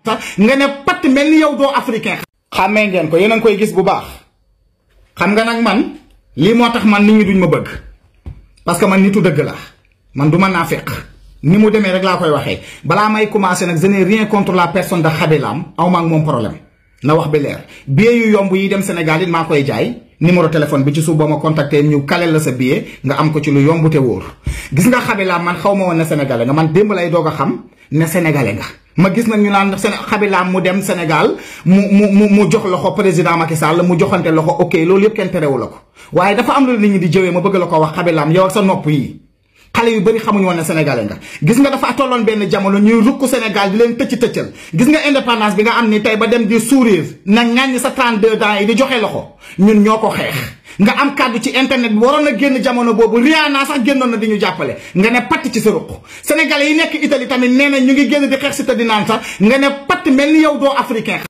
nga ne pat mel ni yow doo africain. xàmmee ngeen ko yéen a ngi koy gis bu baax xam nga nag man lii moo tax man nit ñi duñ ma bëgg parce que man nitu dëgg la man du ma naafeq ni mu demee rek laa koy waxee balaa may commencer nag je n'ai rien contre la personne de Khaby Lame aw ma ak moom problème na wax bi leer billet yu yomb yi dem Sénégal it maa koy jaay numéro téléphone bi ci suuf boo ma contacté ñu kaleel la sa billet nga am ko ci lu yomb te wóor gis nga Khaby Lame man xaw ma woon ne sénégalais nga man démb lay doog a xam ne sénégalais nga. ma gis nag ñu naan Khaby Lame mu dem Sénégal mu jox loxo président Macky Sall mu joxante loxo ok loolu yëpp kenn terewu la ko waaye dafa am lu nit ñi di jëwee ma bëgg la ko wax Khaby Lame yow ak sa nopp yi xale yu bëri xamuñu woon ne sénégalais nga gis nga dafa tolloon benn jamono ñuy rukk Sénégal di leen tëccal gis nga indépendance bi nga am ni tey ba dem di sourire na ŋàññ sa 32 ans yi di joxe loxo ñun ñoo ko xeex nga am kàddu ci internet bi waroon na génn jamono boobu Rihanna sax génnoon na di ñu jàppale nga ne patt ci sa ruq sénégalais yi nekk Italie tamit nee na ñu ngi génn di xeex si te di naan sax nga ne patt mel ni yow doo africain